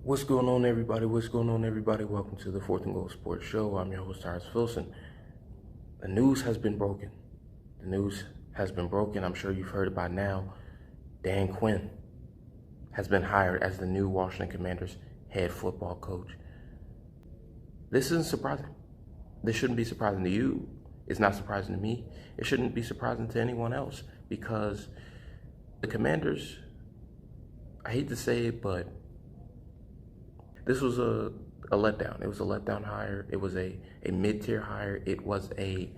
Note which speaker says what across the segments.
Speaker 1: What's going on, everybody? What's going on, everybody? Welcome to the Fourth and Goal Sports Show. I'm your host, Tyrus Filson. The news has been broken. The news has been broken. I'm sure you've heard it by now. Dan Quinn has been hired as the new Washington Commanders head football coach. This isn't surprising. This shouldn't be surprising to you. It's not surprising to me. It shouldn't be surprising to anyone else because the Commanders, I hate to say it, but this was a letdown. It was a letdown hire. It was a mid-tier hire. It was a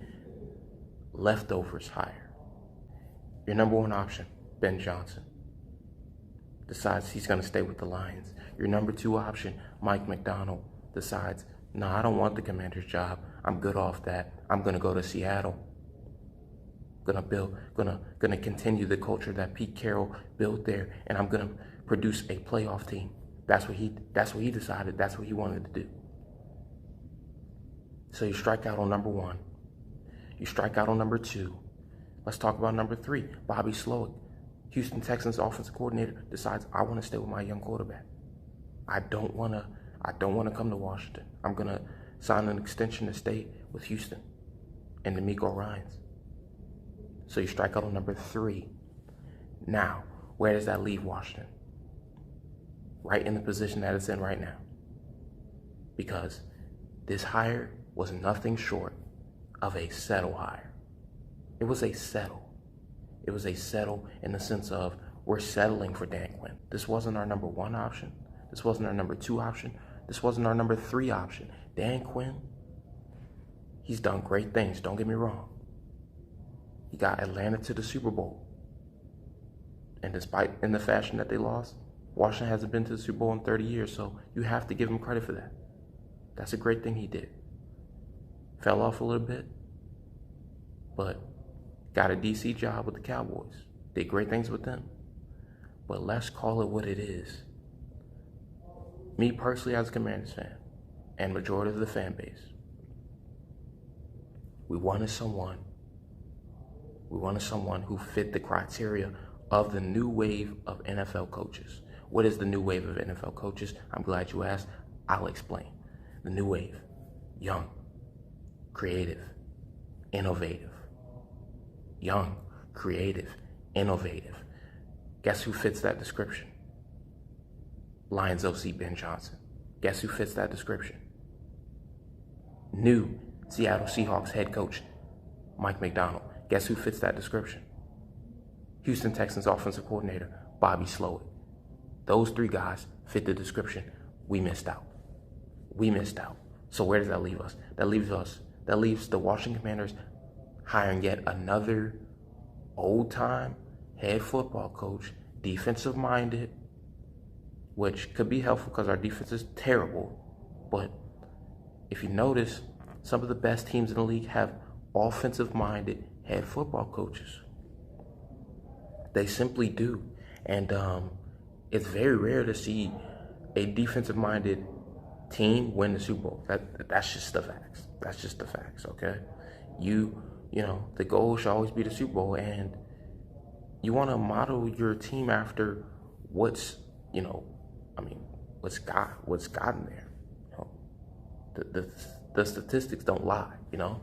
Speaker 1: leftovers hire. Your number one option, Ben Johnson, decides he's going to stay with the Lions. Your number two option, Mike McDonald, decides, no, I don't want the Commander's job. I'm good off that. I'm going to go to Seattle. Gonna continue the culture that Pete Carroll built there, and I'm going to produce a playoff team. That's what he decided. That's what he wanted to do. So you strike out on number one. You strike out on number two. Let's talk about number three. Bobby Slowick, Houston Texans offensive coordinator, decides I want to stay with my young quarterback. I don't want to come to Washington. I'm gonna sign an extension to stay with Houston and D'Amico Ryans. So you strike out on number three. Now, where does that leave Washington? Right in the position that it's in right now. Because this hire was nothing short of a settle hire. It was a settle. It was a settle in the sense of we're settling for Dan Quinn. This wasn't our number one option. This wasn't our number two option. This wasn't our number three option. Dan Quinn, he's done great things, don't get me wrong. He got Atlanta to the Super Bowl. And despite in the fashion that they lost, Washington hasn't been to the Super Bowl in 30 years, so you have to give him credit for that. That's a great thing he did. Fell off a little bit, but got a DC job with the Cowboys. Did great things with them. But let's call it what it is. Me personally, as a Commanders fan, and majority of the fan base, we wanted someone who fit the criteria of the new wave of NFL coaches. What is the new wave of NFL coaches? I'm glad you asked. I'll explain. The new wave: young, creative, innovative. Young, creative, innovative. Guess who fits that description? Lions OC Ben Johnson. Guess who fits that description? New Seattle Seahawks head coach Mike McDonald. Guess who fits that description? Houston Texans offensive coordinator Bobby Slowick. Those three guys fit the description. We missed out. So where does that leave us? That leaves the Washington Commanders hiring yet another old-time head football coach, defensive-minded, which could be helpful because our defense is terrible. But if you notice, some of the best teams in the league have offensive-minded head football coaches. They simply do. And it's very rare to see a defensive-minded team win the Super Bowl. That's just the facts. That's just the facts, okay? You know, the goal should always be the Super Bowl, and you want to model your team after what's gotten there. The statistics don't lie, you know?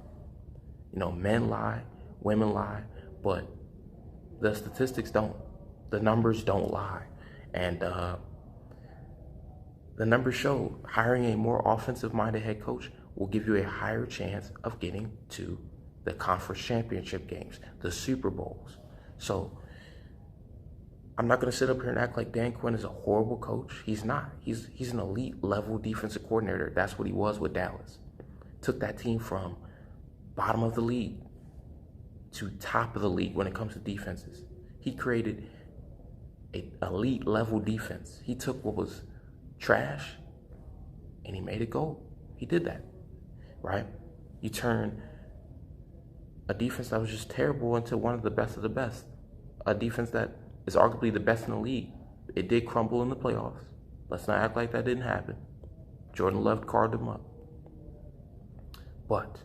Speaker 1: Men lie, women lie, but the statistics don't. The numbers don't lie. And the numbers show hiring a more offensive-minded head coach will give you a higher chance of getting to the conference championship games, the Super Bowls. So I'm not going to sit up here and act like Dan Quinn is a horrible coach. He's not. He's an elite level defensive coordinator. That's what he was with Dallas. Took that team from bottom of the league to top of the league when it comes to defenses. He created an elite level defense. He took what was trash and he made it gold. He did that, right? You turn a defense that was just terrible into one of the best, a defense that is arguably the best in the league. It did crumble in the playoffs. Let's not act like that didn't happen. Jordan Love carved them up. But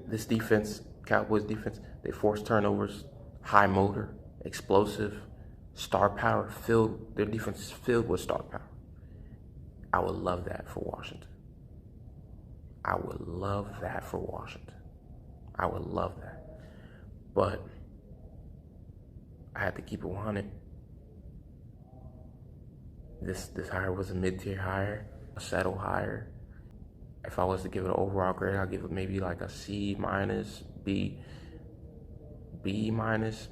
Speaker 1: this defense, Cowboys defense, they force turnovers, high motor, explosive, star power, their defense is filled with star power. I would love that for Washington. I would love that for Washington. I would love that. But I had to keep it 100. This hire was a mid-tier hire, a settle hire. If I was to give it an overall grade, I'd give it maybe like a C minus, B minus,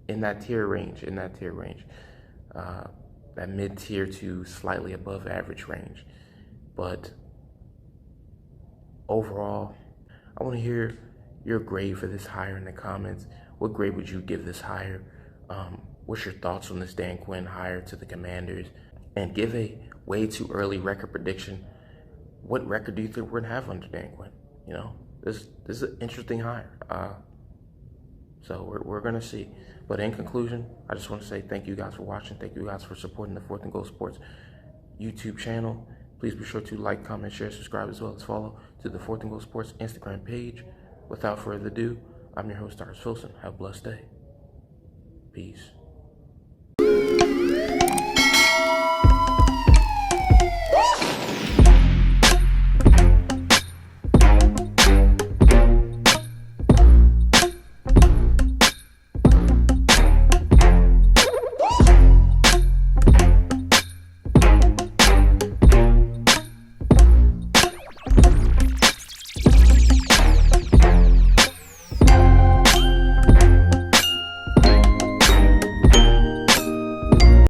Speaker 1: in that tier range, that mid-tier to slightly above average range. But overall, I want to hear your grade for this hire in the comments. What grade would you give this hire? What's your thoughts on this Dan Quinn hire to the Commanders? And give a way too early record prediction. What record do you think we're gonna have under Dan Quinn? You know, this is an interesting hire. So we're gonna see. But in conclusion, I just want to say thank you guys for watching. Thank you guys for supporting the 4th and Goal Sports YouTube channel. Please be sure to like, comment, share, subscribe, as well as follow to the 4th and Goal Sports Instagram page. Without further ado, I'm your host, Darius Filson. Have a blessed day. Peace.